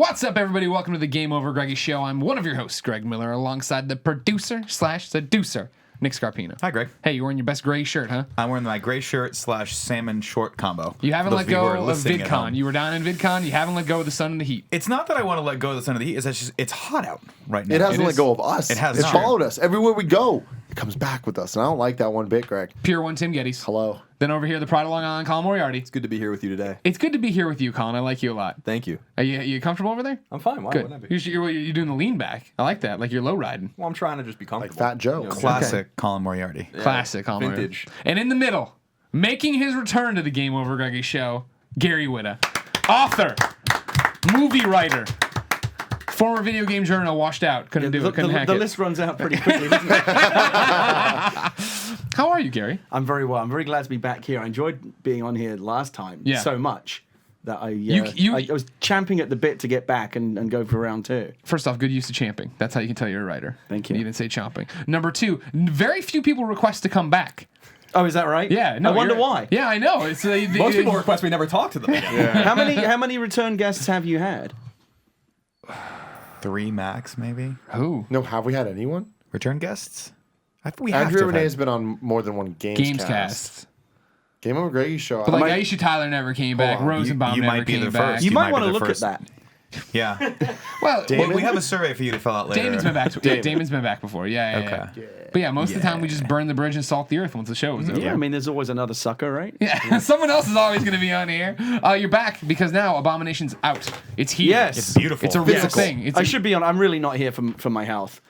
What's up, everybody? Welcome to the Game Over Greggy Show. I'm one of your hosts, Greg Miller, alongside the producer/seducer, Nick Scarpino. Hi, Greg. Hey, you're wearing your best gray shirt, huh? I'm wearing my gray shirt / salmon short combo. You haven't let go of VidCon. You were down in VidCon. You haven't let go of the sun and the heat. It's not that I want to let go of the sun and the heat. It's hot out right now. It hasn't let go of us. It has It's not. followed us. Everywhere we go, it comes back with us. And I don't like that one bit, Greg. Pure One Tim Gettys. Hello. Then over here, the Pride of Long Island, Colin Moriarty. It's good to be here with you today. It's good to be here with you, Colin. I like you a lot. Thank you. Are you comfortable over there? I'm fine. Why Good. wouldn't I be? You're doing the lean back. I like that. Like you're low riding. Well, I'm trying to just be comfortable. Fat Joe. You know, Classic Colin Moriarty. Yeah. Classic Colin Moriarty. Vintage. And in the middle, making his return to the Game Over Greggy Show, Gary Whitta. Author, movie writer, former video game journal, washed out. Couldn't do it. Couldn't hack the it. list runs out pretty quickly, doesn't it? How are you, Gary? I'm very well. I'm very glad to be back here. I enjoyed being on here last time so much that I was champing at the bit to get back and go for round two. First off, good use of champing. That's how you can tell you're a writer. Thank you. You didn't say chomping. Number two, very few people request to come back. Oh, is that right? Yeah. No, I wonder why. Yeah, I know. It's Most people request we never talk to them again. How many return guests have you had? 3 max, maybe. Who? No, have we had anyone? Return guests? I think we have Andrew to Renee have has had- been on more than one Gamescast. Game Over Greggy Show. But like Aisha Tyler never came back. Hold on. Rosenbaum You never might be came the back. first. You You might might want be to the look first. at that. Yeah. Well, Well, we have a survey for you to fill out later. Damon's been back. Damon's been back before. Yeah. Okay. But yeah, most of the time we just burn the bridge and salt the earth once the show is over. Yeah, I mean, there's always another sucker, right? Yeah, someone else is always going to be on here. You're back because now Abomination's out. It's here. Yes. It's beautiful. It's a real Physical. thing. I should be on. I'm really not here for my health.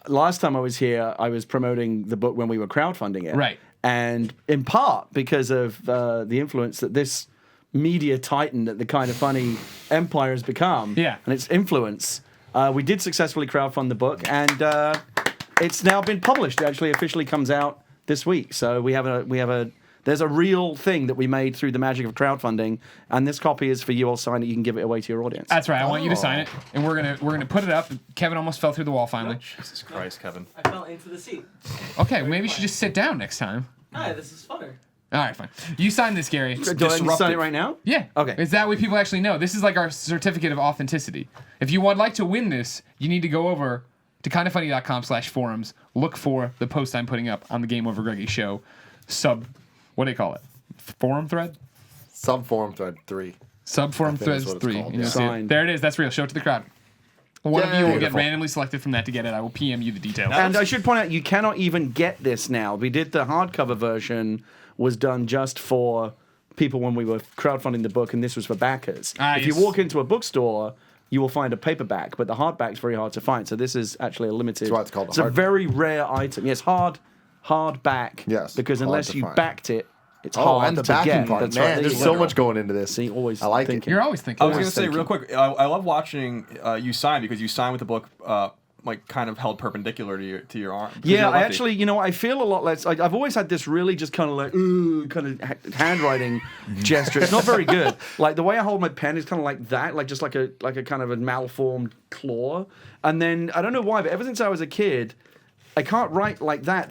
Last time I was here, I was promoting the book when we were crowdfunding it. Right. And in part because of the influence that this media titan that the Kind of Funny empire has become. Yeah. And its influence. We did successfully crowdfund the book, and it's now been published. It actually officially comes out this week. So there's a real thing that we made through the magic of crowdfunding, and this copy is for you. I'll sign it. You can give it away to your audience. That's right. I want you to sign it, and we're gonna put it up. Kevin almost fell through the wall finally. Jesus Christ, Kevin. I fell into the seat. Okay, maybe you should just sit down next time. Hi, this is funner. All right, fine. You sign this, Gary. Do I need to sign it right now? Yeah. Okay. It's that way people actually know. This is like our certificate of authenticity. If you would like to win this, you need to go over to kindoffunny.com/forums. Look for the post I'm putting up on the Game Over Greggy Show what do you call it? Forum thread? Subforum Thread 3. Subforum that's threads what it's 3. called, And you'll yeah. see it. Signed. There it is. That's real. Show it to the crowd. One of you will get Beautiful. randomly selected from that to get it. I will PM you the details. And I should point out, you cannot even get this now. We did the hardcover version, was done just for people when we were crowdfunding the book, and this was for backers. If you yes. walk into a bookstore, you will find a paperback, but the hardback's very hard to find. So this is actually a limited. That's why it's called a It's a hardback. very rare item. Yes, hardback. Yes, because hard unless to you find. backed it, it's Oh, hard and the to backing get. part. That's Man, right. There there's you so go. much going into this. See, always I like thinking. You're always thinking. I was going to say thinking. real quick, I love watching you sign because you sign with the book like kind of held perpendicular to your arm. 'cause Yeah, you're I lefty. actually, I feel a lot less. I've always had this really just kind of like, kind of handwriting gesture. It's not very good. Like the way I hold my pen is kind of like that, like just like a kind of a malformed claw. And then I don't know why, but ever since I was a kid, I can't write like that.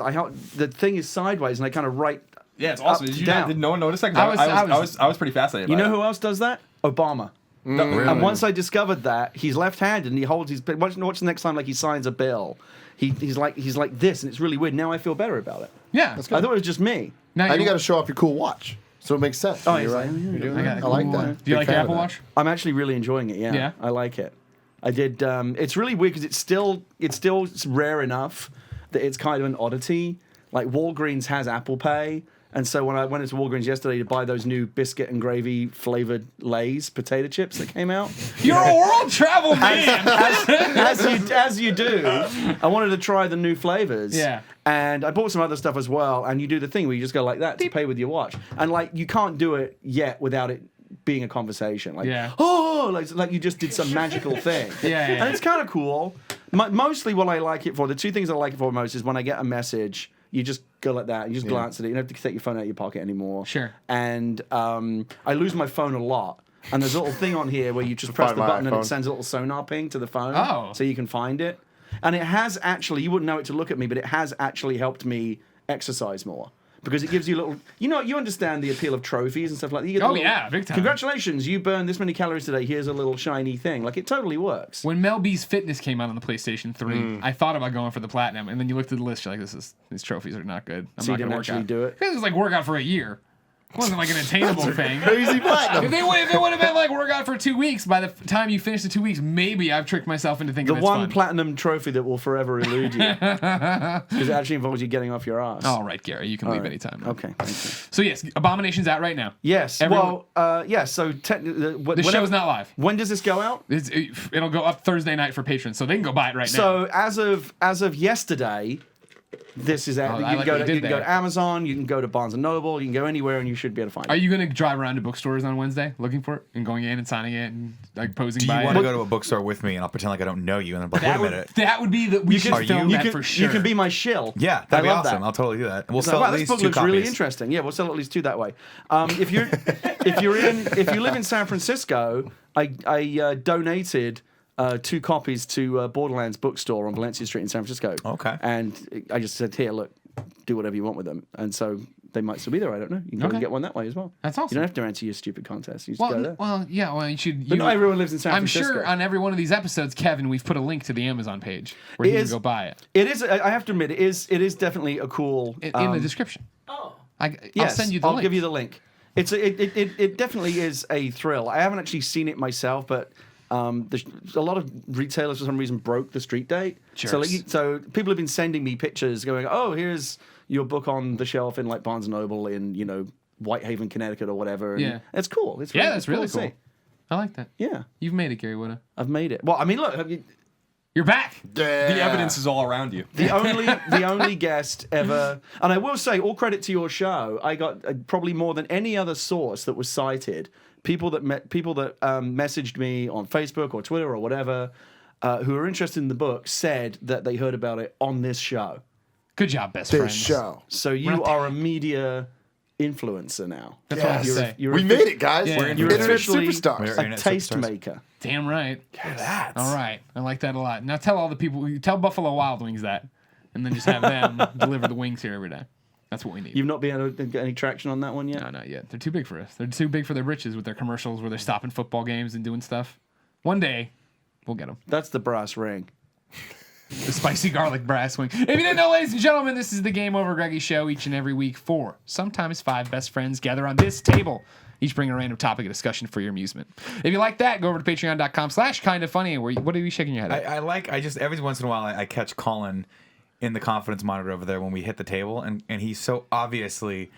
The thing is sideways, and I kind of write. Yeah, it's awesome. up Did, to down. did no one notice that? 'Cause I was pretty fascinated. You by know it. who else does that? Obama. Really? And once I discovered that, he's left-handed and he holds his. Watch the next time, like he signs a bill. He's like this, and it's really weird. Now I feel better about it. Yeah. I thought it was just me. Now And you got to show off your cool watch. So it makes sense. Oh, You're yeah, right. yeah, You're doing I that. got I like cool. that. Do you Big like fan your of Apple that. Watch? I'm actually really enjoying it. Yeah, Yeah? I like it. I did. It's really weird because it's still rare enough that it's kind of an oddity. Like Walgreens has Apple Pay, and so when I went into Walgreens yesterday to buy those new biscuit and gravy flavored Lay's potato chips that came out, You're a world travel man. as you do, I wanted to try the new flavors. Yeah. And I bought some other stuff as well. And you do the thing where you just go like that to pay with your watch, and like you can't do it yet without it being a conversation. Like, Yeah. oh, like you just did some magical thing. Yeah. And it's kind of cool. Mostly what I like it for, the two things I like it for most is when I get a message, you just go like that. You just glance at it. You don't have to take your phone out of your pocket anymore. Sure. And I lose my phone a lot. And there's a little thing on here where you just press Find the my button and it iPhone. sends a little sonar ping to the phone. Oh. So you can find it. And it has actually, you wouldn't know it to look at me, but it has actually helped me exercise more. because it gives you little. You understand the appeal of trophies and stuff like that. You get Oh, little, yeah, big time. Congratulations, you burned this many calories today. Here's a little shiny thing. Like, it totally works. When Mel B's Fitness came out on the PlayStation 3, I thought about going for the platinum, and then you looked at the list, you're like, these trophies are not good. I'm So you not going didn't to work actually out. do it? It was like work out for a year. It wasn't like an attainable thing. Crazy platinum. If it would have been like work out for 2 weeks, by the time you finish the 2 weeks, maybe I've tricked myself into thinking The it's one fun. platinum trophy that will forever elude you. Because it actually involves you getting off your ass. All right, Gary, you can leave right. anytime. Okay, thank you. So yes, Abomination's out right now. Yes. Everyone- So technically, The show's not live. When does this go out? It'll go up Thursday night for patrons, so they can go buy it right now. So as of yesterday, this is out. I like what you did You can go there. to Amazon, you can go to Barnes and Noble, you can go anywhere, and you should be able to find Are it. you going to drive around to bookstores on Wednesday looking for it and going in and signing it and like posing Do by you want it? to go to a bookstore with me and I'll pretend like I don't know you and I'm like, wait That a would, minute. that would be the we should Are film you- that can, for sure. You can be my shill. Yeah, that'd be I love awesome. that. I'll totally do that. We'll It's like, sell wow, at this least book 2 looks copies. really interesting. Yeah, we'll sell at least 2 that way. If you live in San Francisco, I donated 2 copies to Borderlands bookstore on Valencia Street in San Francisco. Okay. And I just said, here, look, do whatever you want with them. And so they might still be there. I don't know. You can go Okay. and get one that way as well. That's You awesome. don't have to answer your stupid contest. You just go there. Well, you should. But not everyone lives in San I'm Francisco. sure on every one of these episodes, Kevin, we've put a link to the Amazon page where It you is- can go buy it It is. I have to admit, it is definitely a cool. in the description. Oh. I'll Yes, send you the I'll link. give you the link. It definitely is a thrill. I haven't actually seen it myself, but there's a lot of retailers for some reason broke the street date. So, Jerks. so people have been sending me pictures, going, "Oh, here's your book on the shelf in like Barnes and Noble in Whitehaven, Connecticut, or whatever." And Yeah. it's cool. It's Yeah, that's really to see. cool. I like that. Yeah, You've made it, Gary Whitta. I've made it. Well, I mean, look, You're back. The evidence is all around you. the only guest ever, and I will say, all credit to your show. I got probably more than any other source that was cited. People that messaged me on Facebook or Twitter or whatever, who are interested in the book, said that they heard about it on this show. Good job, best This friends. show. So you are a media influencer now. That's what I have to Yes. say. You're We made it, guys. Yeah. We're You're internet officially superstars. We're- a Internet taste superstars. maker. Damn right. That. All right. I like that a lot. Now tell all the people, tell Buffalo Wild Wings that, and then just have them deliver the wings here every day. That's what we need. You've not been able to get any traction on that one yet? No, not yet. They're too big for us. They're too big for their britches with their commercials where they're stopping football games and doing stuff. One day, we'll get them. That's the brass ring. The spicy garlic brass wing. If you didn't know, ladies and gentlemen, this is the Game Over Greggy show. Each and every week, 4, sometimes 5 best friends gather on this table. Each bring a random topic of discussion for your amusement. If you like that, go over to patreon.com/kindafunny. What are you shaking your head at? I just every once in a while I catch Colin in the confidence monitor over there when we hit the table, and he so obviously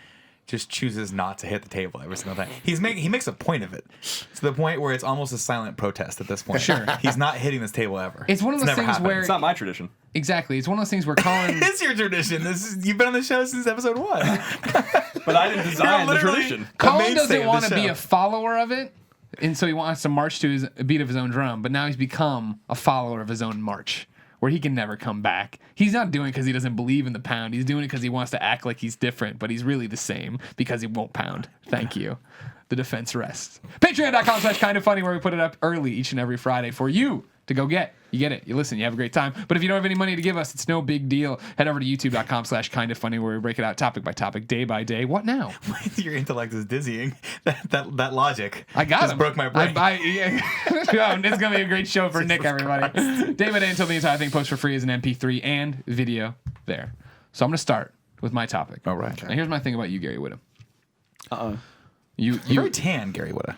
just chooses not to hit the table every single time. He makes a point of it to the point where it's almost a silent protest at this point. Sure. He's not hitting this table ever. It's one of those never things happened. where It's not my tradition. exactly. It's one of those things where Colin. It's your tradition. You've been on the show since episode 1. But I didn't design the literally- tradition. Colin mainstay doesn't of the want to be show. a follower of it, and so he wants to march to a beat of his own drum. But now he's become a follower of his own march, where he can never come back. He's not doing it because he doesn't believe in the pound. He's doing it because he wants to act like he's different, but he's really the same because he won't pound. Thank you. The defense rests. Patreon.com/kindafunny, where we put it up early each and every Friday for you to go get. You get it. You listen. You have a great time. But if you don't have any money to give us, it's no big deal. Head over to youtube.com/kindafunny, where we break it out topic by topic, day by day. What now? Your intellect is dizzying. That logic. I got just him. broke my brain. Yeah. Oh, it's gonna be a great show for Nick, everybody. Day by day until the entire thing posts for free as an MP3 and video there. So I'm gonna start with my topic. All right. Now here's my thing about you, Gary Whitta. Uh-oh. You You're very tan, Gary Whitta.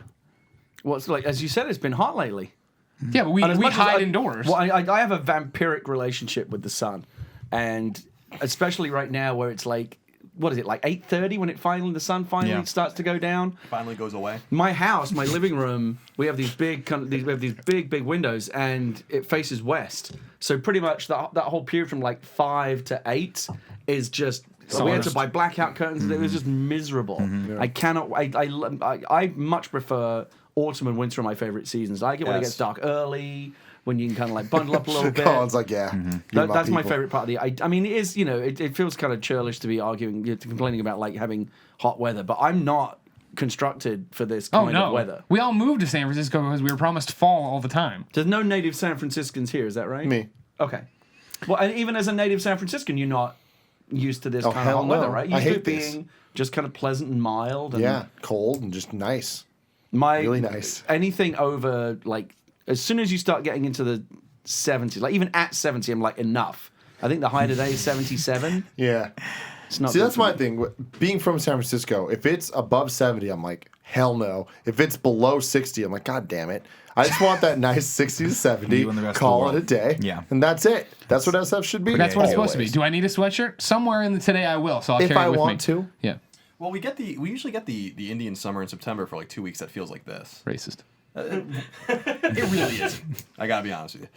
Well, it's like, as you said, it's been hot lately. yeah, but we And as much as hide I- indoors. Well, I have a vampiric relationship with the sun, and especially right now where it's like, what is it, like 8:30 when the sun finally Yeah. starts to go down. Finally goes away. My house, my living room, we have these big big windows, and it faces west. So pretty much that whole period from like 5 to 8 is just. We had to buy blackout curtains. It was just miserable. I cannot. I much prefer autumn and winter are my favorite seasons. I like it when it Yes. gets dark early, when you can kind of like bundle up a little bit. Colin's like, yeah. That's my favorite part of the. I mean, it is. It feels kind of churlish to be complaining about like having hot weather, but I'm not constructed for this oh kind no, of weather. we all moved to San Francisco because we were promised fall all the time. There's no native San Franciscans here. Is that right? Me. Okay. Well, and even as a native San Franciscan, you're not used to this Oh, kind of hell hot weather, no. right? I Used to hate it this. being just kind of pleasant and mild. And Yeah, cold and just nice. really nice. Anything over like as soon as you start getting into the 70s, like even at 70, I'm like enough. I think the high today is 77. Yeah. It's not. See, good that's for my me. thing. Being from San Francisco, if it's above 70, I'm like, hell no. If it's below 60, I'm like, God damn it. I just want that nice 60 to 70. You and the rest of the Call it world. a day. Yeah. And that's it. That's what SF should be. That's what it's supposed to be. Always. Do I need a sweatshirt? Somewhere in the today I will, so I'll If carry I it with want me. to. Yeah. Well, we usually get the Indian summer in September for like 2 weeks that feels like this. Racist. It really isn't. I gotta be honest with you.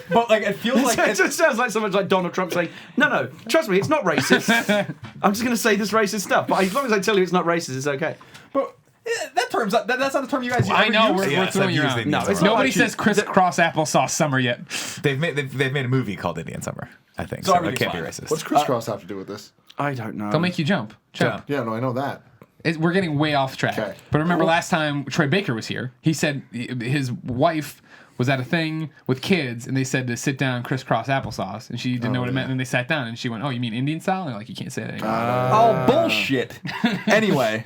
But like it feels like It just sounds like someone's like Donald Trump saying, no, trust me, it's not racist. I'm just going to say this racist stuff. But as long as I tell you it's not racist, it's okay. but that's not the term you guys I ever know use. we're Yes, throwing I've you used around. Indian No, summer. it's not Nobody actually- says crisscross applesauce summer yet. They've made a movie called Indian Summer, I think. So So, it everything's can't be fine. racist. What's crisscross have to do with this? I don't know. They'll make you jump. Jump. Yeah, no, I know that. We're getting way off track. Okay. But remember last time Troy Baker was here, he said his wife was at a thing with kids, and they said to sit down crisscross applesauce, and she didn't know what it meant, and then they sat down, and she went, "Oh, you mean Indian style?" And they're like, you can't say that anymore. Oh, bullshit. Anyway,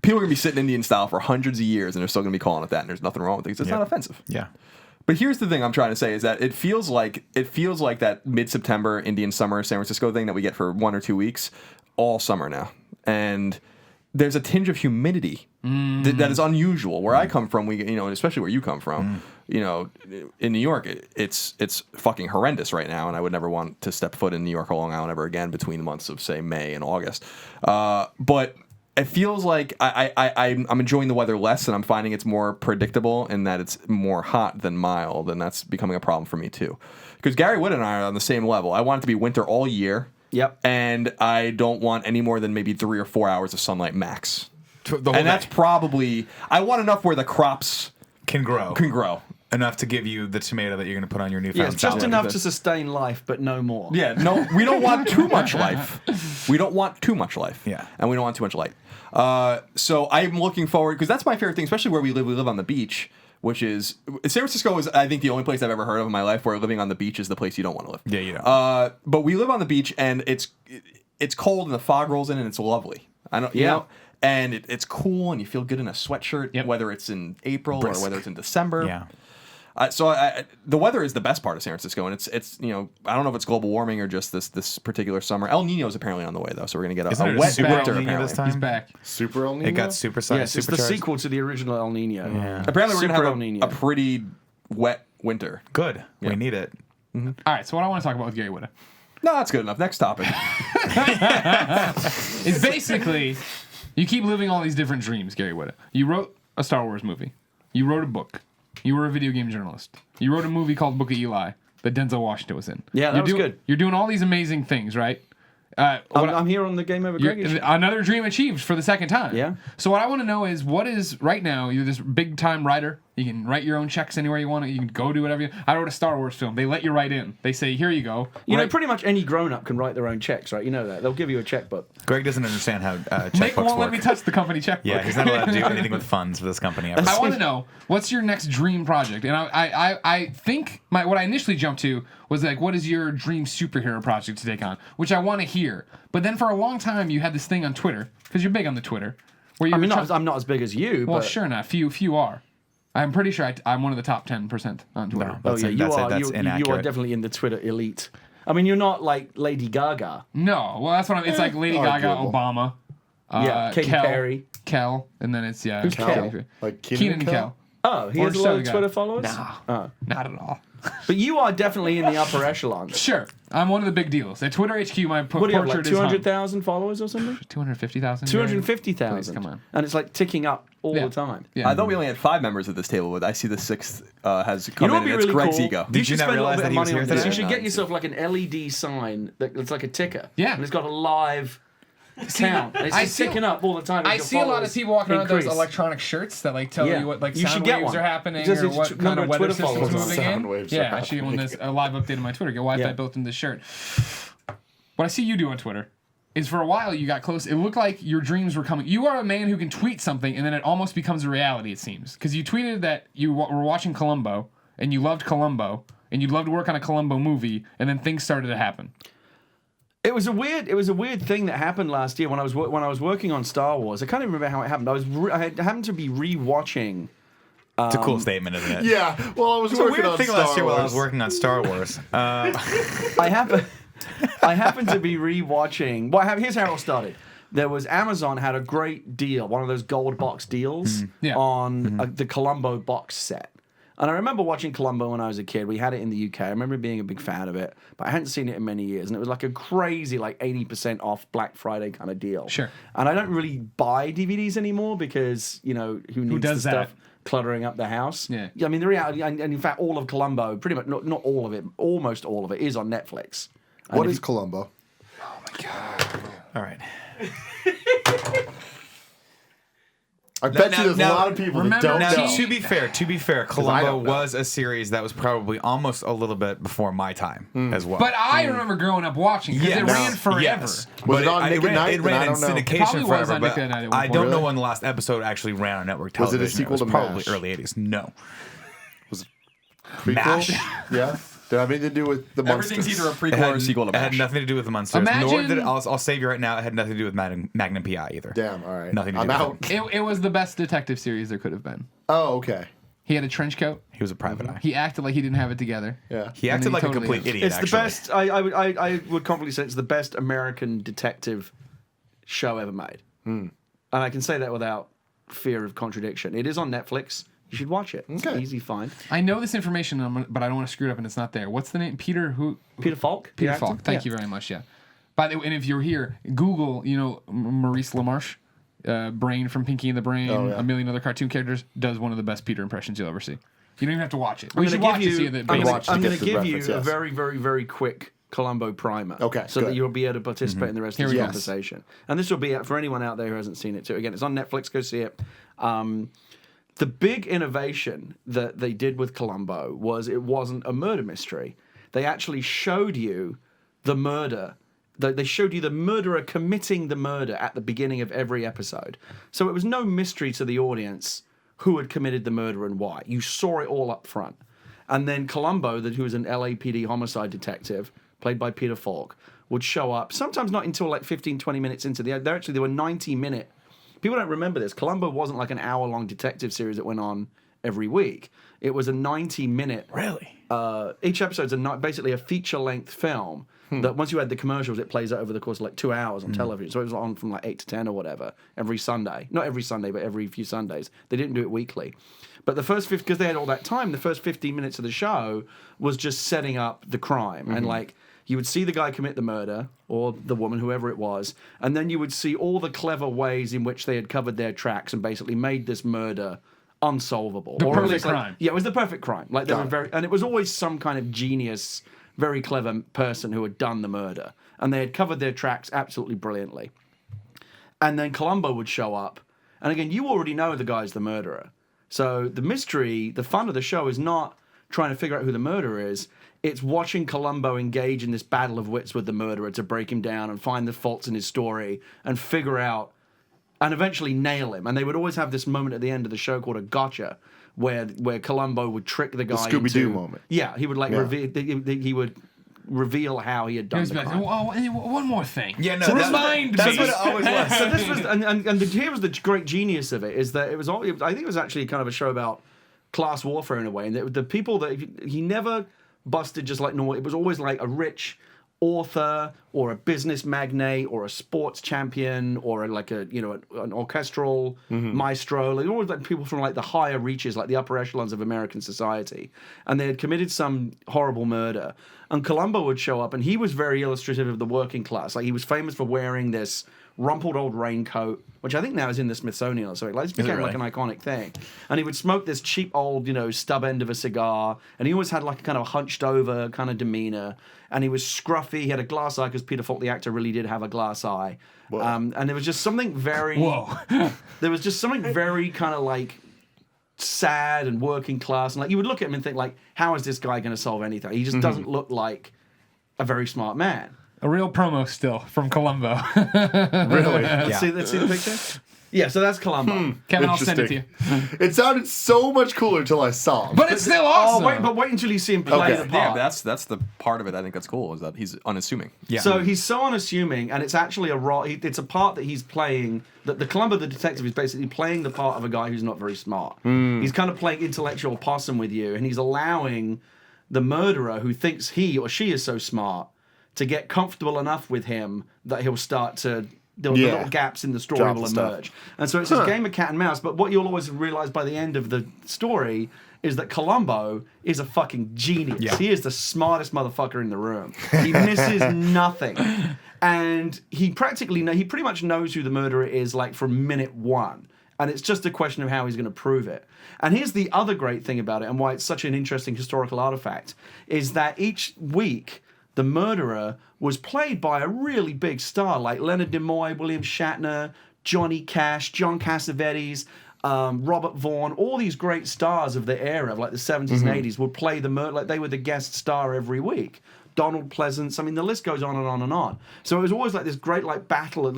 people are going to be sitting Indian style for hundreds of years, and they're still going to be calling it that, and there's nothing wrong with it because it's not offensive. Yeah. But here's the thing I'm trying to say is that it feels like that mid-September Indian summer San Francisco thing that we get for 1 or 2 weeks all summer now. And there's a tinge of humidity that is unusual. Where I come from, especially where you come from, in New York, it's fucking horrendous right now, and I would never want to step foot in New York or Long Island ever again between the months of, say, May and August. But it feels like I'm enjoying the weather less, and I'm finding it's more predictable in that it's more hot than mild, and that's becoming a problem for me too. Because Gary Whitta and I are on the same level. I want it to be winter all year. Yep. And I don't want any more than maybe 3 or 4 hours of sunlight max. The whole And that's day probably I want enough where the crops can grow can grow. enough to give you the tomato that you're going to put on your newfound Yeah, just salad. enough to sustain life, but no more. Yeah, no, we don't want too much life. We don't want too much life. Yeah. And we don't want too much light. So I'm looking forward, because that's my favorite thing, especially where we live. We live on the beach, which is San Francisco is, I think, the only place I've ever heard of in my life where living on the beach is the place you don't want to live. Yeah, you don't. But we live on the beach, and it's cold, and the fog rolls in, and it's lovely. You know, and it's cool, and you feel good in a sweatshirt, whether it's in April or whether it's in December. Yeah. So the weather is the best part of San Francisco, and it's I don't know if it's global warming or just this particular summer. El Nino is apparently on the way though, so we're gonna get Isn't a it wet super winter. El Nino Apparently, this time? He's back. Super El Nino? It got supersized. Yes, it's the supercharged. sequel to the original El Nino. Yeah. apparently we're Super gonna El have Nino. a pretty wet winter. Good. Yeah. We need it. All right, so what I want to talk about with Gary Whitta No, that's good enough. Next topic. is basically you keep living all these different dreams, Gary Whitta. You wrote a Star Wars movie. You wrote a book. You were a video game journalist. You wrote a movie called Book of Eli that Denzel Washington was in. Yeah, that was good. You're doing all these amazing things, right? I'm here on the Game Over Greggy show. Another dream achieved for the second time. Yeah. So what I want to know is what is right now. You're this big time writer. You can write your own checks anywhere you want. You can go do whatever you. I wrote a Star Wars film. They let you write in. They say here you go. You know, Write- pretty much any grown-up can write their own checks, right? You know that. They'll give you a checkbook. Greg doesn't understand how Nick checkbooks won't let work. me touch the company checkbook. Yeah, he's not allowed to do anything with funds for this company ever. I want to know what's your next dream project, and I think what I initially jumped to was like, what is your dream superhero project to take on? Which I want to hear. But then for a long time, you had this thing on Twitter because you're big on the Twitter. Where you I mean, were I'm not as big as you, well, but sure not. Few are. I'm pretty sure I'm one of the top 10% on Twitter. No. oh That's yeah, it, you that's it, are. that's You are inaccurate. definitely in the Twitter elite. I mean, you're not like Lady Gaga. No, well that's what I'm. It's like Lady Gaga, arguable. Oh, Obama, Katy Perry. Kel, and then it's Who's Kel? Kelly. Like Keenan and Kel. Oh, he Or has a lot so of guy. Twitter followers. No, Oh. not at all. But you are definitely in the upper echelons. Sure, I'm one of the big deals. At Twitter HQ, my What do you have, like portrait is hung. 200,000 followers or something? 250,000. 250,000. Please, come on. And it's like ticking up all Yeah. the time. Yeah. I thought we only had 5 members at this table, but I see the 6th has You come know in, what'd be and it's really Greg's cool? ego. Did you should not spend a realize little that bit he of was money here on this. today? You should get No, yourself like an LED sign that's like a ticker. Yeah. And it's got a live count. And it's I just see- ticking up all the time. as I your see a lot of followers people walking around with those increase. electronic shirts that like tell Yeah. you what like You sound should get waves one. are happening Just or its what tr- kind number of of weather Twitter system's followers. moving Sound in. waves are Yeah, I see when happening. this a live update on my Twitter. Get Wi-Fi Yeah. built into the shirt. What I see you do on Twitter is for a while you got close. It looked like your dreams were coming. You are a man who can tweet something and then it almost becomes a reality. It seems because you tweeted that you were watching Columbo and you loved Columbo. and you'd love to work on a Columbo movie, and then things started to happen? It was a weird thing that happened last year when I was working on Star Wars. I can't even remember how it happened. I happened to be rewatching. It's a cool statement, isn't it? Yeah. Well, I was It's a working weird on thing Star last year while I Wars. was working on Star Wars. I happened to be rewatching. Well, here's how it all started. There was Amazon had a great deal, one of those gold box deals Yeah. on the Columbo box set. And I remember watching Columbo when I was a kid. We had it in the UK. I remember being a big fan of it, but I hadn't seen it in many years. And it was like a crazy, like 80% off Black Friday kind of deal. Sure. And I don't really buy DVDs anymore because, you know, who needs does the that? stuff cluttering up the house? Yeah. I mean, the reality, and in fact, all of Columbo, pretty much, not all of it, almost all of it is on Netflix. And What if is Columbo? All right. I bet you there's now- a lot of people that remember don't Now, know. T- to be fair, I Columbo don't know. was a series that was probably almost a little bit before my time as well. But I remember growing up watching because Yes. it ran forever. Yes. Was But it on Nick at Night? It Then I ran in don't know. syndication Probably was forever, on but Nick at Night at one I point. don't know Really? when the last episode actually ran on network Was it a television. sequel was to probably MASH? early 80s. No. Prequel? MASH. Yeah. Did it have anything to do with the monsters? Everything's either a It prequel had, or a sequel to it had MASH. nothing to do with the monsters. Nor Imagine- did it, I'll save you right now. It had nothing to do with Magnum PI either. Damn. All right. Nothing to I'm do with out. It was the best detective series there could have been. Oh, okay. He had a trench coat. He was a private eye. He acted like he didn't have it together. Yeah. He And acted he like totally a complete is. idiot. It's actually. the best. I would confidently say it's the best American detective show ever made, and I can say that without fear of contradiction. It is on Netflix. You should watch it. It's Okay. an easy find. I know this information, but I don't want to screw it up, and it's not there. What's the name? Peter who? Peter Falk. Peter the actor? Falk. Thank you very much. Yeah. By the way, and if you're here, Google, Maurice LaMarche, Brain from Pinky and the Brain, Oh, yeah. a million other cartoon characters, does one of the best Peter impressions you'll ever see. You don't even have to watch it. I'm We gonna should give watch it. See the I'm basic. watch to going get to the give you reference, a yes. very, very, very quick Columbo primer. Okay, So that good. you'll be able to participate in the rest of Here this we go. conversation. And this will be for anyone out there who hasn't seen it too. Again, it's on Netflix. Go see it. The big innovation that they did with Columbo was it wasn't a murder mystery. They actually showed you the murder. They showed you the murderer committing the murder at the beginning of every episode. So it was no mystery to the audience who had committed the murder and why. You saw it all up front. And then Columbo, who was an LAPD homicide detective, played by Peter Falk, would show up, sometimes not until like 15, 20 minutes into the... There were 90-minute... People don't remember this. Columbo wasn't like an hour-long detective series that went on every week. It was a 90-minute... Really? Each episode's basically a feature-length film that once you had the commercials, it plays out over the course of like 2 hours on television. So it was on from like 8 to 10 or whatever every Sunday. Not every Sunday, but every few Sundays. They didn't do it weekly. But the first, because they had all that time, the first 15 minutes of the show was just setting up the crime. And like, you would see the guy commit the murder, or the woman, whoever it was, and then you would see all the clever ways in which they had covered their tracks and basically made this murder unsolvable. The Or at perfect least, like, crime. yeah, it was the perfect crime. Like they Got were it. very, and it was always some kind of genius, very clever person who had done the murder, and they had covered their tracks absolutely brilliantly. And then Columbo would show up, and again, you already know the guy's the murderer. So the mystery, the fun of the show is not trying to figure out who the murderer is. It's watching Columbo engage in this battle of wits with the murderer to break him down and find the faults in his story and figure out and eventually nail him. And they would always have this moment at the end of the show called a gotcha, where Columbo would trick the guy. Scooby-Doo into- moment. Yeah, he would like Yeah. he would reveal how he had It done was the best. crime. Oh, and one more thing. Yeah, no. So that's remind that's me. what it always was. So this was, here was the great genius of it, is that it was all, I think it was actually kind of a show about class warfare in a way, and the people that he never busted just like normal. It was always like a rich author or a business magnate or a sports champion or an orchestral maestro. Like always like people from like the higher reaches, like the upper echelons of American society, and they had committed some horrible murder. And Columbo would show up, and he was very illustrative of the working class. Like he was famous for wearing this rumpled old raincoat, which I think now is in the Smithsonian or something. Like it's became like an iconic thing. And he would smoke this cheap old, stub end of a cigar, and he always had like a kind of hunched over kind of demeanor. And he was scruffy. He had a glass eye because Peter Falk, the actor, really did have a glass eye. And there was just something very, there was just something very kind of like sad and working class. And like you would look at him and think like, how is this guy going to solve anything? He just doesn't look like a very smart man. A real promo still from Columbo. Really? Let's see the picture. Yeah, so that's Columbo. Kevin, I'll send it to you. It sounded so much cooler until I saw him. But it's still awesome. Wait until you see him play Okay. the part. Yeah, that's the part of it I think that's cool is that he's unassuming. Yeah. So he's so unassuming, and it's actually a role. It's a part that he's playing. That the Columbo the detective is basically playing the part of a guy who's not very smart. He's kind of playing intellectual possum with you, and he's allowing the murderer who thinks he or she is so smart to get comfortable enough with him that he'll start to. The little gaps in the story Drop will the stuff. emerge. And so it's this game of cat and mouse, but what you'll always realize by the end of the story is that Columbo is a fucking genius. Yeah. He is the smartest motherfucker in the room. He misses nothing. And he pretty much knows who the murderer is like from minute one. And it's just a question of how he's going to prove it. And here's the other great thing about it and why it's such an interesting historical artifact is that each week the murderer was played by a really big star like Leonard Nimoy, William Shatner, Johnny Cash, John Cassavetes, Robert Vaughn, all these great stars of the era of like the 70s and 80s would play the murder, like they were the guest star every week. Donald Pleasance, I mean, the list goes on and on and on. So it was always like this great like battle,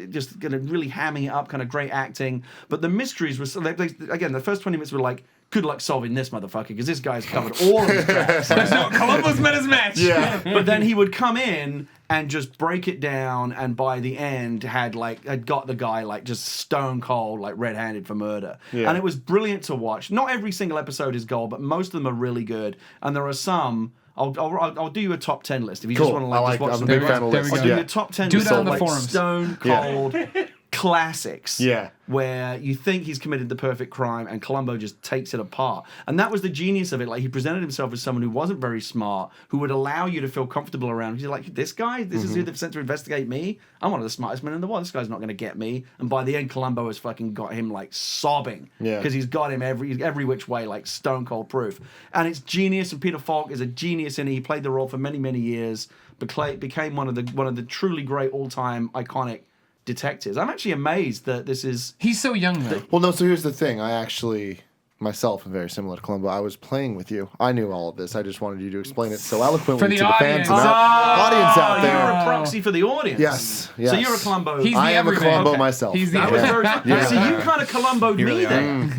just kind of really hamming it up, kind of great acting. But the mysteries were, again, the first 20 minutes were like, good luck solving this motherfucker, because this guy's covered all of his tracks. No, Columbo's met his match. Yeah. But then he would come in and just break it down, and by the end had got the guy like just stone cold, like red-handed for murder. Yeah. And it was brilliant to watch. Not every single episode is gold, but most of them are really good. And there are some. I'll do you a top 10 list if you just Cool. want to I just watch I'm some a big good fan of ones. There we lists. go. I'll do Yeah. you a top 10 Do list that on of the like forums. stone cold classics. Yeah. Where you think he's committed the perfect crime and Columbo just takes it apart. And that was the genius of it. Like he presented himself as someone who wasn't very smart, who would allow you to feel comfortable around. He's like, this guy, this is who they've sent to investigate me. I'm one of the smartest men in the world. This guy's not going to get me. And by the end, Columbo has fucking got him like sobbing. Yeah. Because he's got him every which way, like stone cold proof. And it's genius. And Peter Falk is a genius in it. He played the role for many, many years. Became one of the truly great all-time iconic detectives. I'm actually amazed that this is. He's so young though. Well, no, so here's the thing. I actually, myself, am very similar to Columbo. I was playing with you. I knew all of this. I just wanted you to explain it so eloquently For the to the fans and audience. audience out You're there. a proxy for the audience. Yes, So yes. you're a Columbo. He's the I am a everyman. Columbo Okay. myself. He's the That was very. Yeah. See, you kind of Columboed me really there.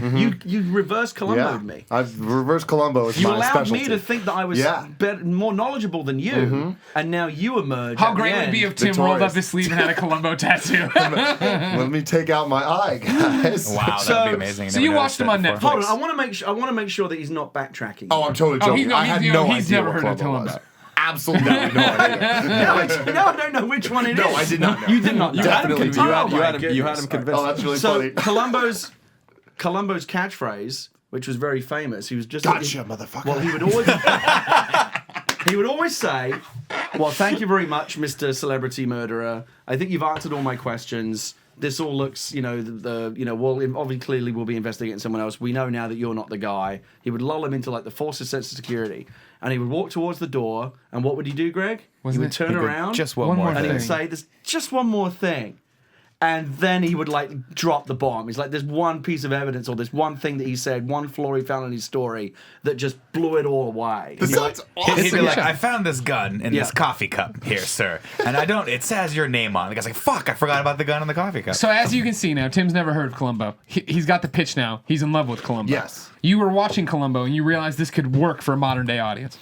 You reverse Columboed me. I've reverse Columbo is You my allowed specialty. me to think that I was Yeah. better, more knowledgeable than you, and now you emerge. How at great the would it be end. if Tim rolled up Victorious. his sleeve and had a Columbo tattoo? Let me take out my eye, guys. Wow, that'd So- be amazing. I so never you watched noticed him that on before. Netflix. Hold on, I want to make sure that he's not backtracking. Oh, I'm totally Oh, joking. he's no- I had he's- no he's idea never what heard of Columbo was. Columbo. Absolutely no idea. No, I don't know which one it is. No, I did not know. You did not know. You Definitely You did. had, Oh you my had him goodness. convinced. Oh, that's really So funny. Columbo's catchphrase, which was very famous, he was just Gotcha, motherfucker. Well, he would always say, "Well, thank you very much, Mr. Celebrity Murderer. I think you've answered all my questions. This all looks, well, obviously, clearly we'll be investigating someone else. We know now that you're not the guy." He would lull him into like the force's sense of security, and he would walk towards the door. And what would he do, Greg? He would turn around, Just One one more more and he thing. would say, "There's just one more thing." And then he would like drop the bomb. He's like, there's one piece of evidence or this one thing that he said, one flaw he found in his story that just blew it all away. This sounds He'd awesome. be like, I found this gun in Yeah. this coffee cup here, sir. And it says your name on it. The guy's like, fuck, I forgot about the gun in the coffee cup. So as you can see now, Tim's never heard of Columbo. He's got the pitch now. He's in love with Columbo. Yes. You were watching Columbo and you realized this could work for a modern day audience.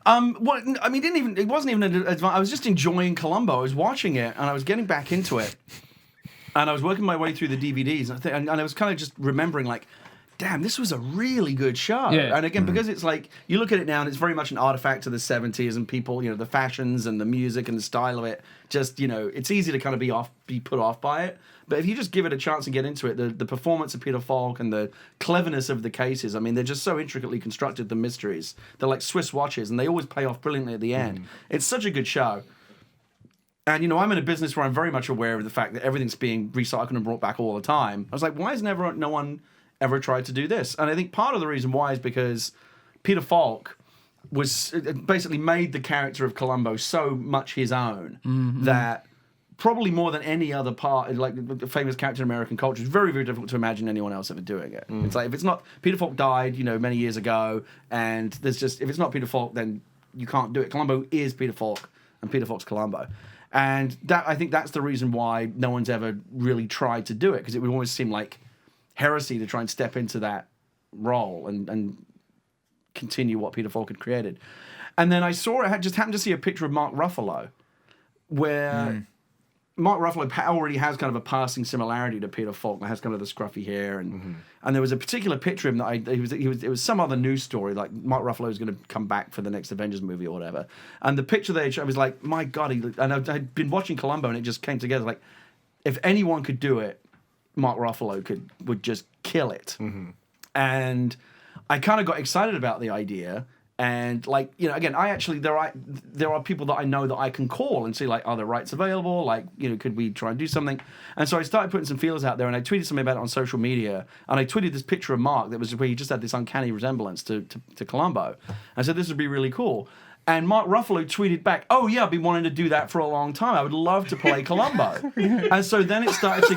Well, I mean, it wasn't even I was just enjoying Columbo. I was watching it and I was getting back into it. And I was working my way through the DVDs and I was kind of just remembering like, damn, this was a really good show. Yeah. And again, because it's like, you look at it now and it's very much an artifact of the 70s and people, the fashions and the music and the style of it, just, it's easy to kind of be put off by it. But if you just give it a chance and get into it, the performance of Peter Falk and the cleverness of the cases, I mean, they're just so intricately constructed, the mysteries. They're like Swiss watches and they always pay off brilliantly at the end. It's such a good show. And, I'm in a business where I'm very much aware of the fact that everything's being recycled and brought back all the time. I was like, why has no one ever tried to do this? And I think part of the reason why is because Peter Falk basically made the character of Columbo so much his own that probably more than any other part, like the famous character in American culture, it's very, very difficult to imagine anyone else ever doing it. It's like, if it's not, Peter Falk died, many years ago, and if it's not Peter Falk, then you can't do it. Columbo is Peter Falk, and Peter Falk's Columbo. And I think that's the reason why no one's ever really tried to do it, because it would always seem like heresy to try and step into that role and continue what Peter Falk had created. And then I just happened to see a picture of Mark Ruffalo, where Mark Ruffalo already has kind of a passing similarity to Peter Falk. He has kind of the scruffy hair, and there was a particular picture of him that it was some other news story, like Mark Ruffalo was going to come back for the next Avengers movie or whatever. And the picture they showed, I was like, my God! And I'd been watching Columbo, and it just came together. Like, if anyone could do it, Mark Ruffalo would just kill it. And I kind of got excited about the idea. And like, you know, again, there are people that I know that I can call and see, like, are the rights available? Like, you know, could we try and do something? And so I started putting some feelers out there, and I tweeted something about it on social media. And I tweeted this picture of Mark that was where he just had this uncanny resemblance to Columbo. I said, this would be really cool. And Mark Ruffalo tweeted back, oh yeah, I've been wanting to do that for a long time. I would love to play Columbo. And so then it started to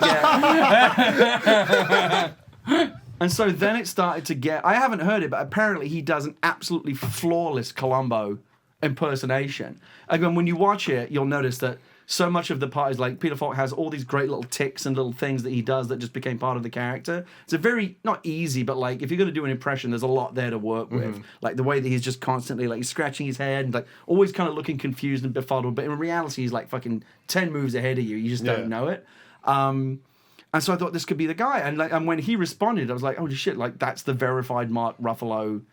get... And so then it started to get... I haven't heard it, but apparently he does an absolutely flawless Columbo impersonation. Again, when you watch it, you'll notice that so much of the part is like Peter Falk has all these great little tics and little things that he does that just became part of the character. It's a very, not easy, but like if you're going to do an impression, there's a lot there to work with. Like the way that he's just constantly like he's scratching his head and like always kind of looking confused and befuddled. But in reality, he's like fucking 10 moves ahead of you. You just don't know it. And so I thought this could be the guy. And when he responded, I was like, holy shit, like that's the verified Mark Ruffalo.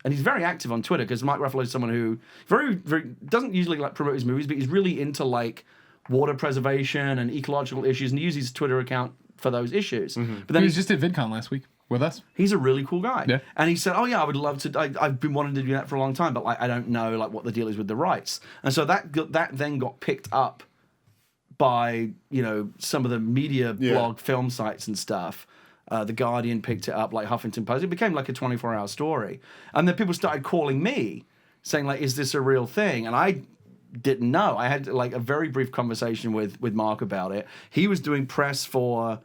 And he's very active on Twitter because Mark Ruffalo is someone who very, very doesn't usually like promote his movies, but he's really into like water preservation and ecological issues, and he uses his Twitter account for those issues. But then He was just at VidCon last week with us. he's a really cool guy. Yeah. And he said, oh yeah, I would love to, I've been wanting to do that for a long time, but like I don't know like what the deal is with the rights. And so that then got picked up by, you know, some of the media blog film sites and stuff. The Guardian picked it up, like Huffington Post. It became like a 24-hour story. And then people started calling me saying like, is this a real thing? And I didn't know. I had like a very brief conversation with Mark about it. He was doing press for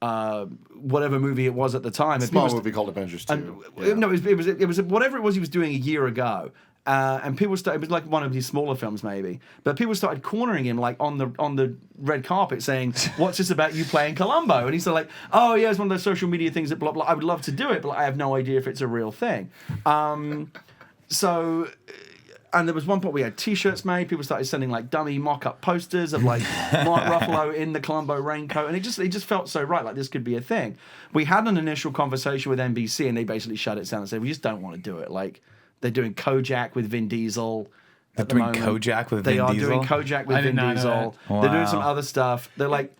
whatever movie it was at the time. Small movie called Avengers 2. No, it was whatever it was he was doing a year ago. And people started, it was like one of his smaller films maybe, but people started cornering him like on the red carpet saying, what's this about you playing Columbo? And he's like, oh yeah, it's one of those social media things that blah, blah, I would love to do it, but I have no idea if it's a real thing. And there was one point we had t-shirts made. People started sending like dummy mock-up posters of like Mark Ruffalo in the Columbo raincoat, and it just felt so right. Like this could be a thing. We had an initial conversation with NBC, and they basically shut it down and said we just don't want to do it. Like they're doing Kojak with Vin Diesel. They're doing Kojak with Vin Diesel? They are doing Kojak with Vin Diesel. Wow. They're doing some other stuff. They're like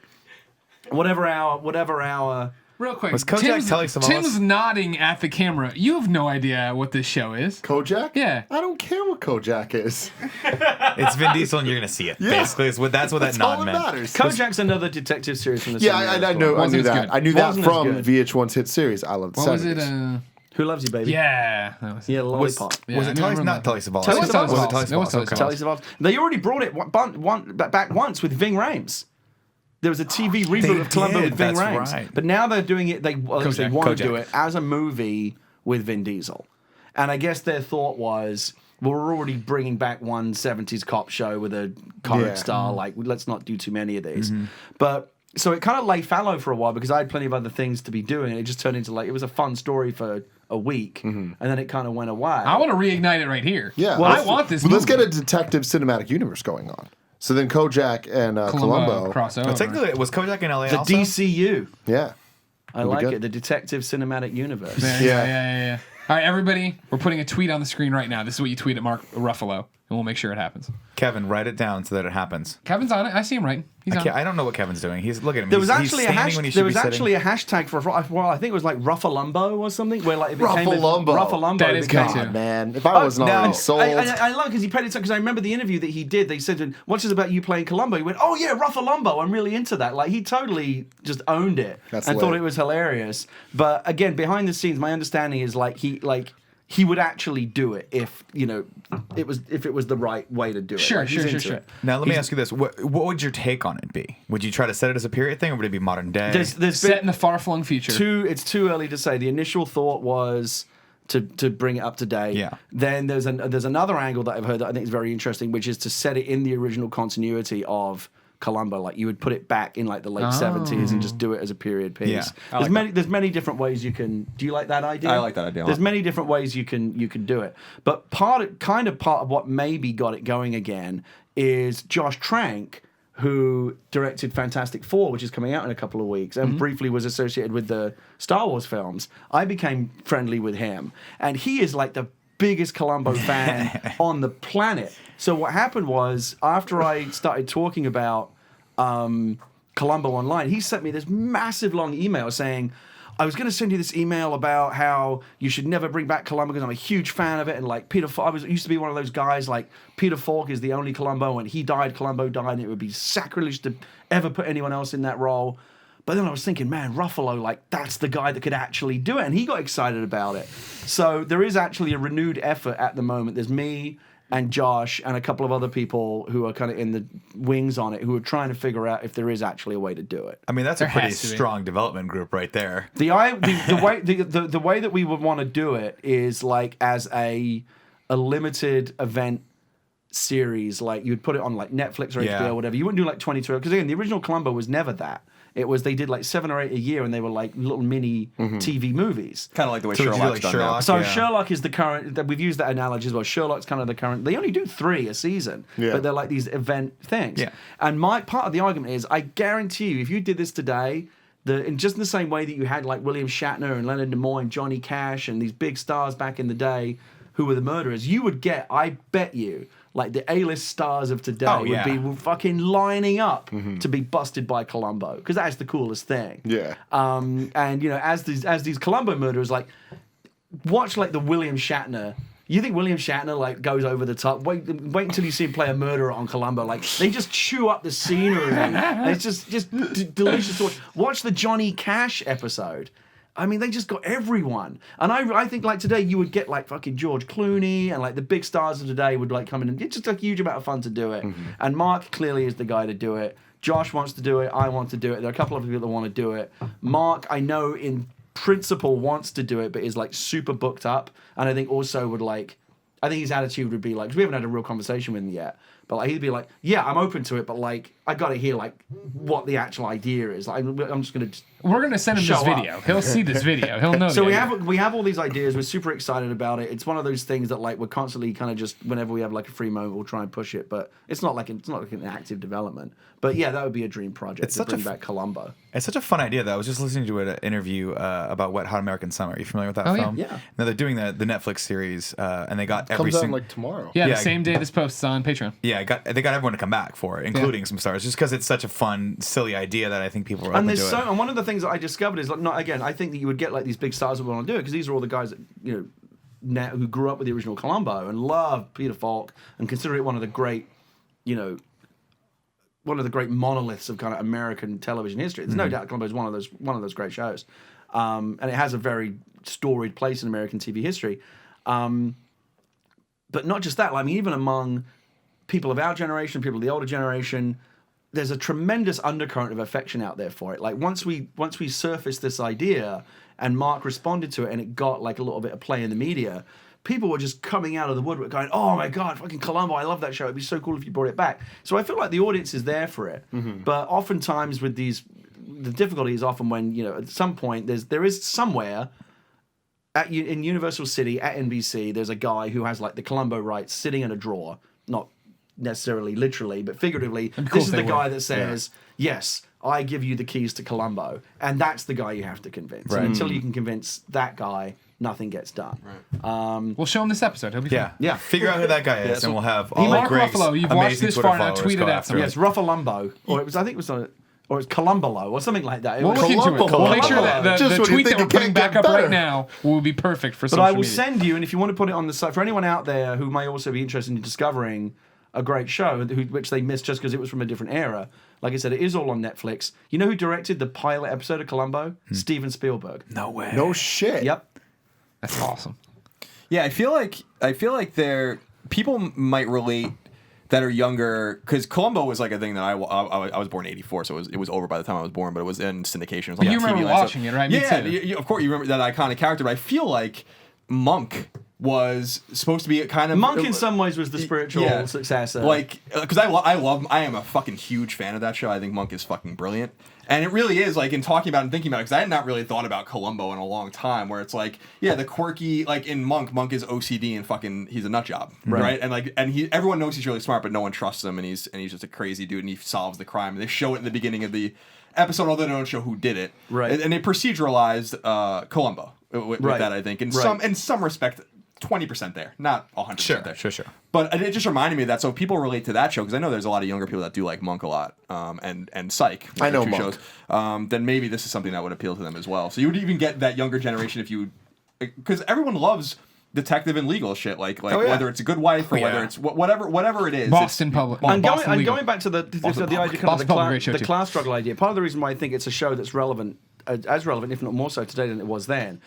whatever hour. Real quick. Was Kojak telling some of us? Tim's nodding at the camera. You have no idea what this show is. Kojak? Yeah. I don't care what Kojak is. It's Vin Diesel and you're going to see it. Yeah. Basically, that's what that That's all nod that meant. matters. Kojak's another detective series from the Yeah, same I era. knew Wasn't as that. good. I knew that Wasn't as from good. VH1's hit series. I love the What was it? 70s. Who Loves You, Baby? Yeah. That was Yeah, Lollipop. Yeah, Was I it never Telly? remember. Not Telly Savalas. Telly Was it Savalas. Telly It was Savalas? Telly Okay. Savalas. Telly Savalas. They already brought it back once with Ving Rhames. There was a TV reboot of Columbo did, with Ving that's Rhames. right. But now they're doing it, they want to Kojak. do it as a movie with Vin Diesel. And I guess their thought was, well, we're already bringing back one 70s cop show with a comic Yeah. star. Like, let's not do too many of these. But so it kind of lay fallow for a while because I had plenty of other things to be doing. And it just turned into like, it was a fun story for a week. And then it kind of went away. I want to reignite it right here. Yeah. Well, I want this. But let's movie. get a detective cinematic universe going on. So then Kojak and Columbo. crossover. But technically, was Kojak in LA the also? DCU. Yeah. I like it. The Detective Cinematic Universe. Yeah. All right, everybody, we're putting a tweet on the screen right now. This is what you tweet at Mark Ruffalo, and we'll make sure it happens. Kevin, write it down so that it happens. Kevin's on it. I see him right. He's on it. I don't know what Kevin's doing. Look at him. There was He's actually a standing when he hashtag. should There was be sitting. actually a hashtag for well, I think it was like Ruffalumbo or something, where like it became Ruffalumbo. Ruffalumbo. That is became, good, too. God, man. If I wasn't no. already sold. I love because he paid attention because I remember the interview that he did. They said, "What's this about you playing Columbo?" He went, "Oh yeah, Ruffalumbo. I'm really into that." Like he totally just owned it That's and lit. thought it was hilarious. But again, behind the scenes, my understanding is he would actually do it if it was the right way to do it. Sure, Like, he's sure. into it. Now, let me ask you this. What would your take on it be? Would you try to set it as a period thing, or would it be modern day? There's Set in the far-flung future. It's too early to say. The initial thought was to bring it up to date. Yeah. Then there's another angle that I've heard that I think is very interesting, which is to set it in the original continuity of Columbo. Like you would put it back in like the late 70s and just do it as a period piece. Yeah, There's many different ways you can. Do you like that idea? I like that idea a lot. There's many different ways you can do it. But part of what maybe got it going again is Josh Trank, who directed Fantastic Four, which is coming out in a couple of weeks, and briefly was associated with the Star Wars films. I became friendly with him, and he is like the biggest Columbo fan on the planet. So what happened was, after I started talking about Columbo online, he sent me this massive long email saying, I was going to send you this email about how you should never bring back Columbo because I'm a huge fan of it. And like Peter Falk, used to be one of those guys like Peter Falk is the only Columbo, and he died, Columbo died, and it would be sacrilege to ever put anyone else in that role. But then I was thinking, man, Ruffalo, like that's the guy that could actually do it. And he got excited about it. So there is actually a renewed effort at the moment. There's me and Josh and a couple of other people who are kind of in the wings on it, who are trying to figure out if there is actually a way to do it. I mean, that's a There pretty has to be. strong development group right there. The way that we would want to do it is like as a limited event series. Like you'd put it on like Netflix or HBO or whatever. You wouldn't do like 22 because again, the original Columbo was never that. It was they did like 7 or 8 a year, and they were like little mini TV movies. Kind of like the way So would you do, Sherlock's like, done now. Sherlock? So Yeah. Sherlock is the current. We've used that analogy as well. Sherlock's kind of the current. They only do 3 a season, but they're like these event things. Yeah. And my part of the argument is, I guarantee you, if you did this today, in just in the same way that you had like William Shatner and Leonard Nimoy and Johnny Cash and these big stars back in the day, who were the murderers, you would get. I bet you. Like the A-list stars of today would be fucking lining up to be busted by Columbo because that's the coolest thing. Yeah. And you know, as these Columbo murderers, like watch like the William Shatner. You think William Shatner like goes over the top? Wait until you see him play a murderer on Columbo. Like they just chew up the scenery. And it's just delicious to watch. Watch the Johnny Cash episode. I mean, they just got everyone. And I think, like, today you would get, like, fucking George Clooney and, like, the big stars of today would, like, come in. And it's just a huge amount of fun to do it. And Mark clearly is the guy to do it. Josh wants to do it. I want to do it. There are a couple of people that want to do it. Mark, I know, in principle, wants to do it, but is, like, super booked up. And I think also would, like... I think his attitude would be, like... Because we haven't had a real conversation with him yet. But, like, he'd be like, yeah, I'm open to it, but, like, I got to hear, like, what the actual idea is. Like, I'm just going to... We're gonna send him Show this up. video. He'll see this video. He'll know. So the we idea. have all these ideas. We're super excited about it. It's one of those things that like we're constantly kind of just whenever we have like a free moment, we'll try and push it. But it's not like an active development. But yeah, that would be a dream project It's to such bring a back Columbo. It's such a fun idea, though. I was just listening to an interview about Wet Hot American Summer. Are you familiar with that Oh, yeah. film? Yeah. No, they're doing the Netflix series, and they got every Comes out single... like tomorrow. Yeah, Yeah, the same day this posts on Patreon. Yeah, they got everyone to come back for it, including some stars, just because it's such a fun, silly idea that I think people are And open to it. and one of the things that I discovered is like not again. I think that you would get like these big stars that want to do it because these are all the guys that you know now, who grew up with the original Columbo and love Peter Falk and consider it one of the great, you know, one of the great monoliths of kind of American television history. There's no doubt Columbo is one of those great shows, and it has a very storied place in American TV history. But not just that. I mean, even among people of our generation, people of the older generation, there's a tremendous undercurrent of affection out there for it. Like once we surfaced this idea and Mark responded to it and it got like a little bit of play in the media, people were just coming out of the woodwork going, oh my God, fucking Columbo, I love that show. It'd be so cool if you brought it back. So I feel like the audience is there for it. But oftentimes with these, the difficulty is often when, you know, at some point there is somewhere in Universal City at NBC, there's a guy who has like the Columbo rights sitting in a drawer, not necessarily literally, but figuratively. This is the guy that says, yes, I give you the keys to Columbo. And that's the guy you have to convince. Right. And until you can convince that guy, nothing gets done. Right. We'll show him this episode. He'll be fun. Yeah. Figure out who that guy is, so and we'll have all Mark of Greg's Ruffalo, you've watched amazing this Twitter far now, followers tweet go it at after someone. him. Yes, Ruffalumbo. Or I think it was or it's Columbolo or something like that. It We'll was- look into it. Columbo. We'll make sure that the Just when you tweet that think we're it putting can't back get up right better. now will be perfect for But social I will media. send you, and if you want to put it on the site, for anyone out there who may also be interested in discovering a great show, which they missed just because it was from a different era, like I said, it is all on Netflix. You know who directed the pilot episode of Columbo? Steven Spielberg. No way. No shit. Yep. That's awesome. Yeah, I feel like people might relate that are younger because Columbo was like a thing that I was born in '84, so it was over by the time I was born, but it was in syndication. It was like You on remember TV line, watching it, right? Me Yeah, too. of course you remember that iconic character. But I feel like Monk was supposed to be kind of Monk in some ways was the spiritual successor. Like, because I am a fucking huge fan of that show. I think Monk is fucking brilliant. And it really is, like, in talking about it and thinking about it, because I had not really thought about Columbo in a long time, where it's like, yeah, the quirky, like, in Monk is OCD and fucking, he's a nut job, right? And, like, everyone knows he's really smart, but no one trusts him, and he's just a crazy dude, and he solves the crime. And they show it in the beginning of the episode, although they don't show who did it. Right. And they proceduralized Columbo with that, I think. In some respect, 20% there, not 100% there. Sure. But it just reminded me of that. So people relate to that show, because I know there's a lot of younger people that do like Monk a lot, and Psych. I know two Monk. Shows. Then maybe this is something that would appeal to them as well. So you would even get that younger generation if you, because everyone loves detective and legal shit, like whether it's a Good Wife or whether it's whatever it is. Boston Public. And Boston Legal. going back to the idea, kind of Boston Public, great show the too. class struggle idea. Part of the reason why I think it's a show that's relevant, as relevant, if not more so today than it was then,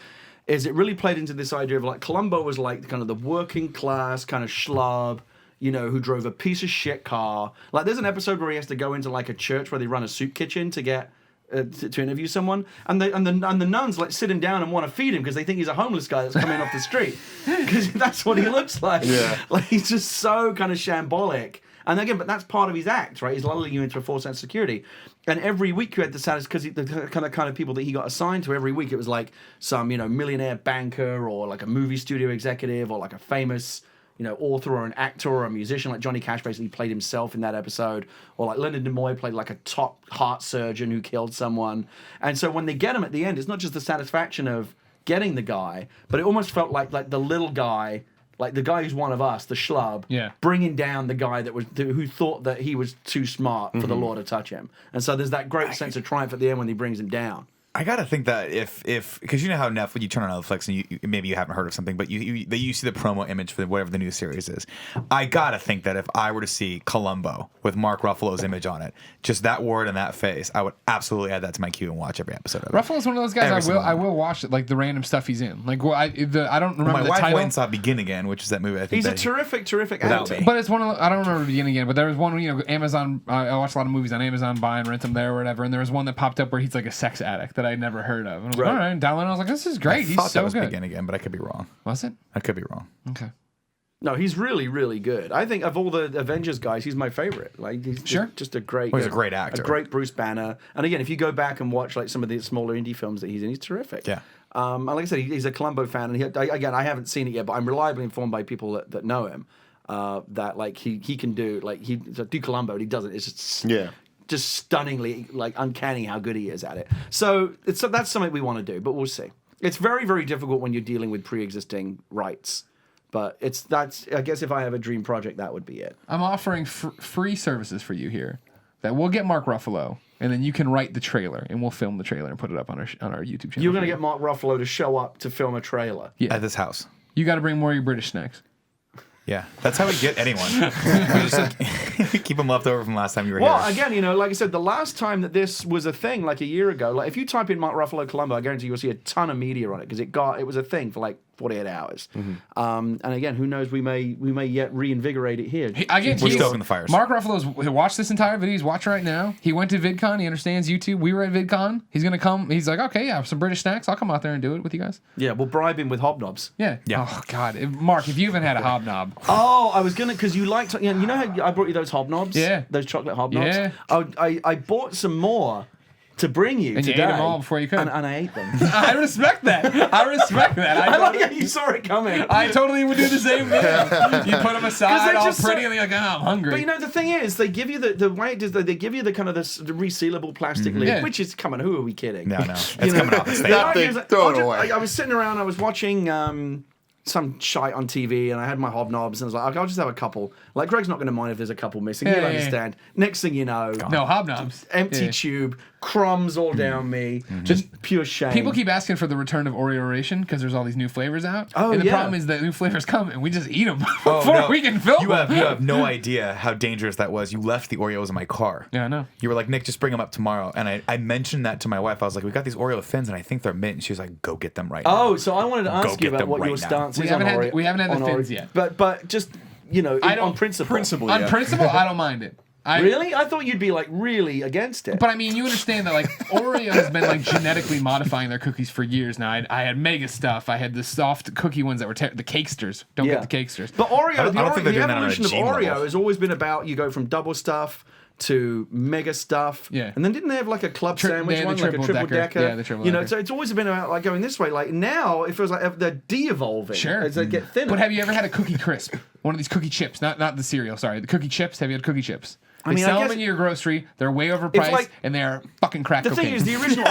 is it really played into this idea of like Columbo was like kind of the working class kind of schlub, you know, who drove a piece of shit car. Like there's an episode where he has to go into like a church where they run a soup kitchen to get to interview someone, and the nuns like sit him down and want to feed him because they think he's a homeless guy that's coming off the street, because that's what he looks like. Yeah, like he's just so kind of shambolic. And again, but that's part of his act, right? He's lulling you into a false sense of security. And every week you had the saddest, because the kind of people that he got assigned to every week, it was like some, you know, millionaire banker or like a movie studio executive or like a famous, you know, author or an actor or a musician. Like Johnny Cash basically played himself in that episode. Or like Leonard Nimoy played like a top heart surgeon who killed someone. And so when they get him at the end, it's not just the satisfaction of getting the guy, but it almost felt like the little guy, like the guy who's one of us, the schlub, bringing down the guy who thought that he was too smart for the law to touch him. And so there's that great sense of triumph at the end when he brings him down. I gotta think that if because you know how Netflix, you turn on Netflix and you maybe you haven't heard of something, but you see the promo image for whatever the new series is. I gotta think that if I were to see Columbo with Mark Ruffalo's image on it, just that word and that face, I would absolutely add that to my queue and watch every episode of it. Ruffalo's one of those guys I will watch it, like the random stuff he's in. Like I don't remember my the wife title. went and saw Begin Again, which is that movie. I think He's a terrific actor. But it's one of I don't remember the beginning again, but there was one, you know, Amazon. I watch a lot of movies on Amazon, buy and rent them there or whatever. And there was one that popped up where he's like a sex addict that I'd never heard of. And I was like, all right, download. I was like, this is great. I He's thought so that was good. Begin Again, but I could be wrong. Was it? I could be wrong. Okay. No, he's really, really good. I think of all the Avengers guys, he's my favorite. Like, he's just a great, he's a great actor, a great Bruce Banner. And again, if you go back and watch like some of the smaller indie films that he's in, he's terrific. Yeah. And like I said, he's a Columbo fan, and I haven't seen it yet, but I'm reliably informed by people that know him that like he can do do Columbo, and he does it. It's just stunningly like uncanny how good he is at it. So that's something we want to do, but we'll see. It's very, very difficult when you're dealing with pre-existing rights. But I guess if I have a dream project, that would be it. I'm offering free services for you here. That we'll get Mark Ruffalo, and then you can write the trailer, and we'll film the trailer and put it up on our YouTube channel. You're going to get Mark Ruffalo to show up to film a trailer. Yeah. At this house. You got to bring more of your British snacks. Yeah, that's how we get anyone. We keep them left over from last time you were here. Well, again, you know, like I said, the last time that this was a thing, like a year ago, like if you type in Mark Ruffalo Columbo, I guarantee you'll see a ton of media on it because it was a thing for like 48 hours. And again, who knows? We may yet reinvigorate it here. We're stoking the fires. Mark Ruffalo's watched this entire video. He's watching right now. He went to VidCon. He understands YouTube. We were at VidCon. He's gonna come. He's like, okay, yeah, some British snacks. I'll come out there and do it with you guys. Yeah, we'll bribe him with hobnobs. Yeah. Oh God, Mark, if you haven't had a hobnob. Oh, I was gonna, because you liked, you know how I brought you those hobnobs? Yeah. Those chocolate hobnobs? Yeah. I bought some more to bring you And today. you ate them all before you could. And I ate them. I respect that. I like how you saw it coming. I totally would do the same thing. You put them aside all just pretty, and you're like, oh, I'm hungry. But you know, the thing is, they give you the way it is, they give you the kind of the resealable plastic lid, Yeah. which is, come on, who are we kidding? No, it's coming off. It's That thing, throw it away. I was sitting around, I was watching some shite on TV, and I had my hobnobs, and I was like, I'll just have a couple. Like, Greg's not going to mind if there's a couple missing. He'll understand. Next thing you know, No, hobnobs. empty tube, crumbs all down me, just pure shame. People keep asking for the return of Oreo-ration because there's all these new flavors out. Oh, and the yeah. problem is that new flavors come and we just eat them before we can film You them. have no idea how dangerous that was. You left the Oreos in my car. Yeah, I know. You were like, Nick, just bring them up tomorrow. And I mentioned that to my wife. I was like, we got these Oreo thins, and I think they're mint. And she was like, go get them right now. Oh, so I wanted to ask you get about them what right your now. stance We is on haven't had Oreo. the on thins Oreo. yet. But just, you know, I don't- on principle. Principle, On yeah. principle, I don't mind it. Really? I thought you'd be like really against it. But I mean, you understand that like Oreo has been like genetically modifying their cookies for years now. I had Mega Stuff. I had the soft cookie ones that were the Cakesters. Don't get the Cakesters. But Oreo, I don't think they're the doing that on a evolution of gene Oreo level. has always been about you go from double stuff to mega stuff. Yeah. And then didn't they have like a club They sandwich had one, the like a triple triple decker. decker? Yeah, the triple You know, decker. so it's always been about like going this way. Like now, it feels like they're de-evolving Sure. as they get thinner. But have you ever had a Cookie Crisp? One of these cookie chips, not the cereal. Sorry, the cookie chips. Have you had cookie chips? They I sell guess- them in your grocery. They're way overpriced, like- and they're fucking crack The cocaine. thing is, the original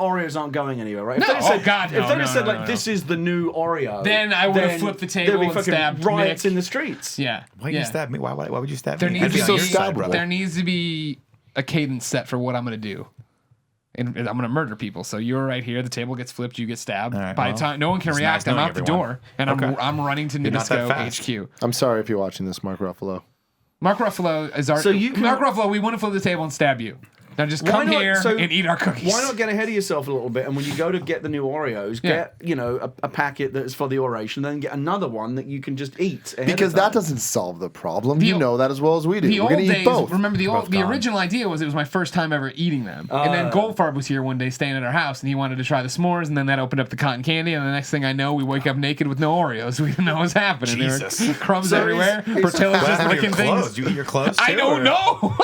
Oreos aren't going anywhere, right? If No. they'd said, Oh, God, no, If they'd no, have said no, like no, this is the new Oreo, Then I would have flipped the table there'd be and fucking stabbed riots Nick. in the streets. yeah. Why yeah. you stab me? Why would you stab There me? needs I'd be to on be your so side, stabbable. brother. There needs to be a cadence set for what I'm gonna do. And I'm gonna murder people. So you're right here. The table gets flipped. You get stabbed. All right, By well, the time no one can it's react, nice I'm knowing out the everyone. door, and Okay. I'm running to You're not that Nabisco fast. HQ. I'm sorry if you're watching this, Mark Ruffalo. Mark Ruffalo is our. So you can- Mark Ruffalo, we want to flip the table and stab you. Now just come here and eat our cookies. Why not get ahead of yourself a little bit? And when you go to get the new Oreos, Yeah. get a packet that's for the oration, then get another one that you can just eat. ahead Because of time. that doesn't solve the problem. The You old- know that as well as we do. The We're old going to eat days, both. remember the Both the gone. original idea was it was my first time ever eating them, and then Goldfarb was here one day staying at our house, and he wanted to try the s'mores, and then that opened up the cotton candy, and the next thing I know, we wake up naked with no Oreos. We didn't know what was happening. Jesus. There were crumbs So everywhere. is- Portillo's What just happened to licking your things. clothes? You eat your clothes I too, don't or- know.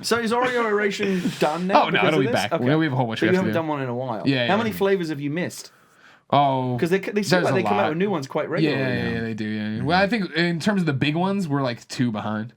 So is Oreo oration done now? Oh, no, because it'll of be this? back. Okay. We have a whole bunch So we you have to haven't do. done one in a while. Yeah, How yeah. many flavors have you missed? Oh, Because they seem there's like a they come out lot. with new ones quite Yeah, regularly. now. yeah, they do. Yeah. Well, I think in terms of the big ones, we're like 2 behind.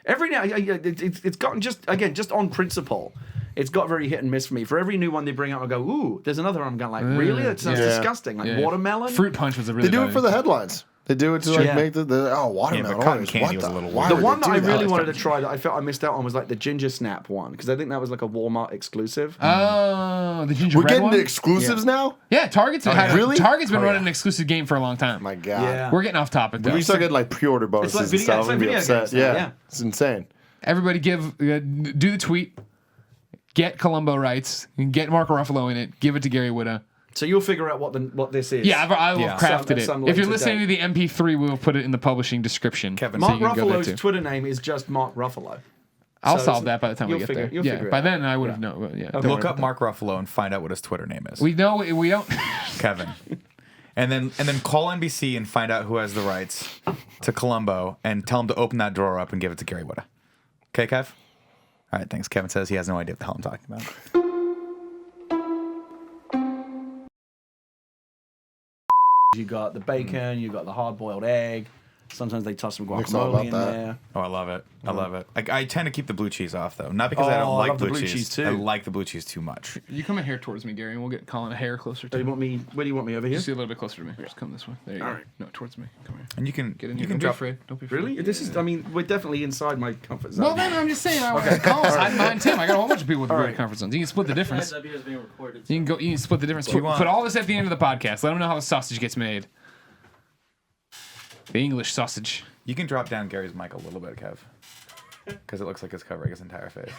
Every now, it's gotten just on principle. It's got very hit and miss for me. For every new one they bring out, I go, ooh, there's another one. I'm going like, really? That sounds yeah. disgusting. Like Yeah. watermelon. Fruit Punch was a really. They do bad it for the one. headlines. They do it to like Yeah. make the watermelon. but cotton Oreos. candy What was the- a little why The would one they that I do really that? wanted to try that I felt I missed out on was like the ginger snap one because I think that was like a Walmart exclusive. Oh, the We're gingerbread getting one. to exclusives now? Yeah, Target's Really? Target's been Oh, running yeah. an exclusive game for a long time. My God. Yeah. We're getting off topic though. We start getting like pre-order bonuses like and video- stuff. it's like I'm gonna be video upset. games now, Yeah. yeah. It's insane. Everybody do the tweet. Get Columbo rights. And get Mark Ruffalo in it. Give it to Gary Whitta. So you'll figure out what this is. Yeah, I will Yeah. have crafted Some it. If later you're listening date. to the MP3, we'll put it in the publishing description. Kevin, so Mark you can go there Ruffalo's too. Twitter name is just Mark Ruffalo. I'll so solve it's- that by the time we you'll get figure- there. you'll Yeah, figure it by out. then I would have Yeah. known. Yeah. Okay. Don't Look worry up about Mark Ruffalo and find out what his Twitter name is. that. We don't. Kevin. And then call NBC and find out who has the rights to Columbo and tell him to open that drawer up and give it to Gary Whitta. Okay, Kev? All right, thanks. Kevin says he has no idea what the hell I'm talking about. You got the bacon, you got the hard-boiled egg. Sometimes they toss some Nick's all about guacamole in that. there. Oh, I love it. I love it. I tend to keep the blue cheese off, though. Not because I don't Oh, I like love the blue blue cheese. cheese, too. I like the blue cheese too much. You come a hair towards me, Gary, and we'll get Colin a hair closer to Do you me. want me? Where do you want me over here? Just a little bit closer to me. Just come this way. There you go. All right. No, towards me. Come here. And you can Get in you here. can Don't be drop. afraid. Don't be afraid. Really? This is. I mean, we're definitely inside my comfort zone. Well, then I'm just saying. Colin's hiding behind Tim. I got a whole bunch of people with weird right. comfort zones. You can split the difference. Heads up, here's being recorded. You can go. You can split the difference. What do you want? Put all this at the end of the podcast. Let them know how the sausage gets made. The English sausage. You can drop down Gary's mic a little bit, Kev. Because it looks like it's covering his entire face.